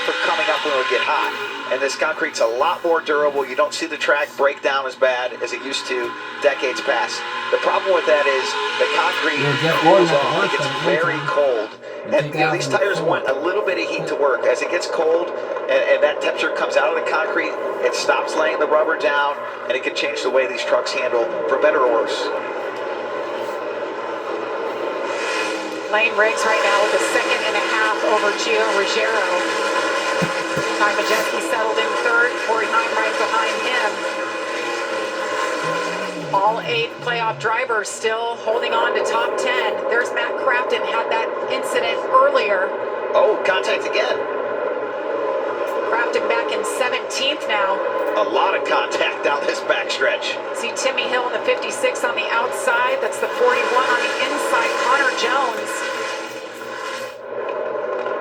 from coming up when it would get hot. And this concrete's a lot more durable. You don't see the track break down as bad as it used to decades past. The problem with that is the concrete cools off. It gets very cold. And these tires want a little bit of heat to work. As it gets cold and that temperature comes out of the concrete, it stops laying the rubber down, and it can change the way these trucks handle, for better or worse. Lane Riggs right now with a 2.5 seconds over Gio Ruggiero. Ty Majeski settled in third, Corey Heim right behind him. All 8 playoff drivers still holding on to top 10. There's Matt Crafton, had that incident earlier. Oh, contact again. Crafton back in 17th now. A lot of contact down this backstretch. See Timmy Hill in the 56 on the outside. That's the 41 on the inside, Connor Jones.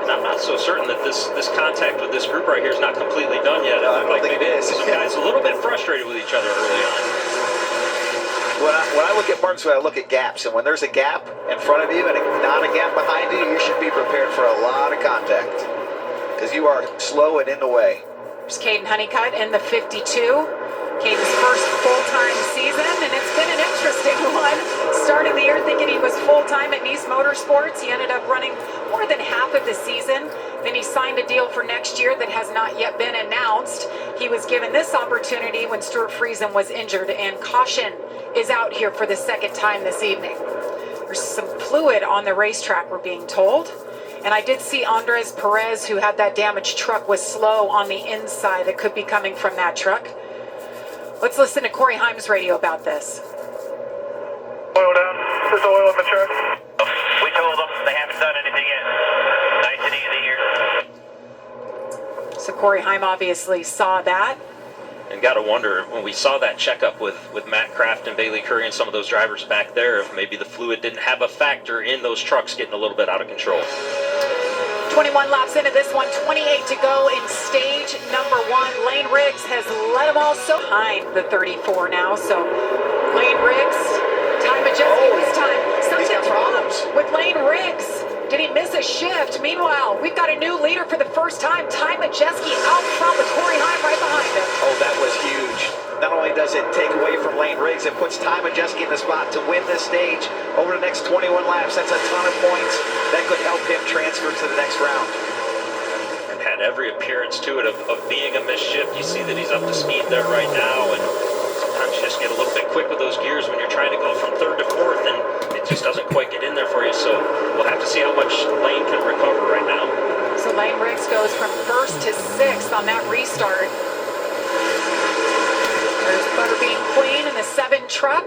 And I'm not so certain that this contact with this group right here is not completely done yet. No, I don't think it is. Some guys a little bit frustrated with each other early on. When I look at Martinsville, I look at gaps. And when there's a gap in front of you and not a gap behind you, you should be prepared for a lot of contact, because you are slow and in the way. There's Caden Honeycutt in the 52. Caden's first full-time season, and it's been an interesting one. Starting the year thinking he was full-time at Nice Motorsports. He ended up running more than half of the season. Then he signed a deal for next year that has not yet been announced. He was given this opportunity when Stuart Friesen was injured, and caution is out here for the second time this evening. There's some fluid on the racetrack, we're being told. And I did see Andres Perez, who had that damaged truck, was slow on the inside. That could be coming from that truck. Let's listen to Corey Heim's radio about this. Oil down. There's oil in the truck. We told them they haven't done anything yet. Nice and easy here. So Corey Heim obviously saw that. And got to wonder, when we saw that checkup with Matt Kraft and Bailey Curry and some of those drivers back there, if maybe the fluid didn't have a factor in those trucks getting a little bit out of control. 21 laps into this one, 28 to go in stage number 1. Lane Riggs has led them all so behind the 34 now. So Lane Riggs, Ty Majeski this time. Something wrong with Lane Riggs. Did he miss a shift? Meanwhile, we've got a new leader for the first time. Ty Majeski out front with Corey Heim right behind him. Oh, that was huge. Not only does it take away from Lane Riggs, it puts Ty Majeski in the spot to win this stage over the next 21 laps. That's a ton of points that could help him transfer to the next round. And had every appearance to it of being a missed shift. You see that he's up to speed there right now, and sometimes you just get a little bit quick with those gears when you're trying to go from 3rd to 4th, and it just doesn't quite get in there for you. So we'll have to see how much Lane can recover right now. So Lane Riggs goes from 1st to 6th on that restart. There's Butterbean Queen in the 7 truck.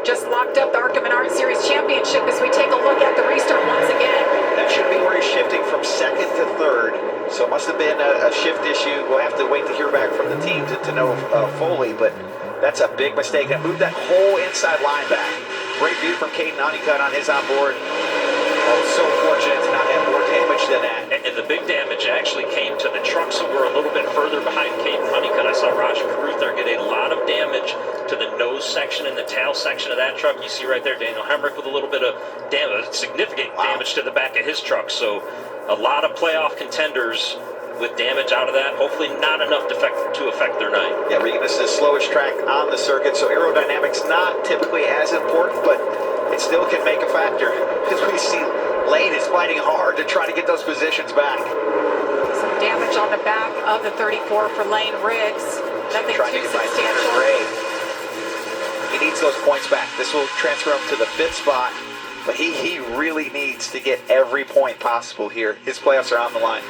Just locked up the ARCA Menard Series Championship as we take a look at the restart once again. That should be where he's shifting from 2nd to 3rd. So it must have been a shift issue. We'll have to wait to hear back from the team to know fully, but that's a big mistake. That moved that whole inside line back. Great view from Caden Honeycutt on his onboard. Oh, so fortunate to not have more damage than that. And the big damage actually came to the trucks that were a little bit further behind Caden Honeycutt. I saw Roger Carruth there get a lot of damage to the nose section and the tail section of that truck. You see right there Daniel Hemrick with a little bit of damage, significant damage to the back of his truck. So a lot of playoff contenders with damage out of that. Hopefully not enough to affect their night. Yeah, Regan, this is the slowest track on the circuit, so aerodynamics not typically as important, but it still can make a factor. Because we see Lane is fighting hard to try to get those positions back. Some damage on the back of the 34 for Lane Riggs. Nothing too substantial. He needs those points back. This will transfer him to the 5th spot, but he really needs to get every point possible here. His playoffs are on the line.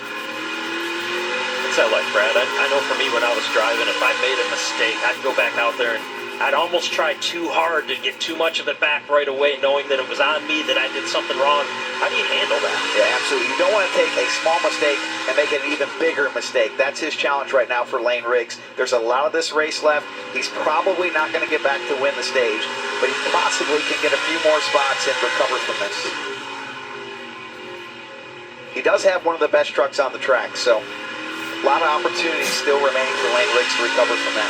What's that like, Brad? I know for me when I was driving, if I made a mistake, I'd go back out there and I'd almost try too hard to get too much of it back right away, knowing that it was on me, that I did something wrong. How do you handle that? Yeah, absolutely. You don't want to take a small mistake and make it an even bigger mistake. That's his challenge right now for Lane Riggs. There's a lot of this race left. He's probably not going to get back to win the stage, but he possibly can get a few more spots and recover from this. He does have one of the best trucks on the track, so a lot of opportunities still remaining for Lane Riggs to recover from that.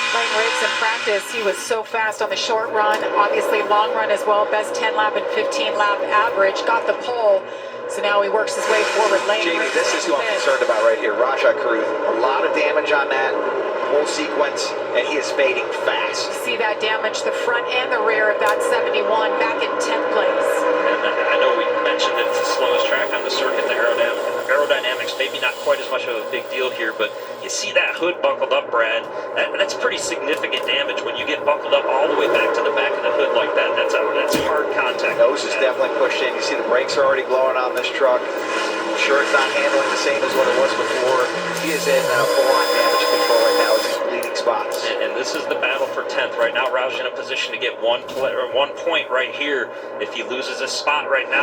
Lane Riggs in practice, he was so fast on the short run, obviously long run as well, best 10 lap and 15 lap average, got the pole So now he works his way forward lane. Jamie, this is who I'm concerned about right here. Rajah Caruth. A lot of damage on that whole sequence, and he is fading fast. See that damage, the front and the rear of that 71 back in 10th place. And I know we mentioned that it's the slowest track on the circuit. The aerodynamics maybe not quite as much of a big deal here, but you see that hood buckled up, Brad. That's pretty significant damage when you get buckled up all the way back to the back of the hood like that. That's hard contact. Nose is definitely pushed in. You see the brakes are already glowing on this truck. I'm sure it's not handling the same as what it was before. He is in full-on damage control right now. It's his bleeding spots. And this is the battle for 10th. Right now, Raj's in a position to get one point right here. If he loses his spot right now,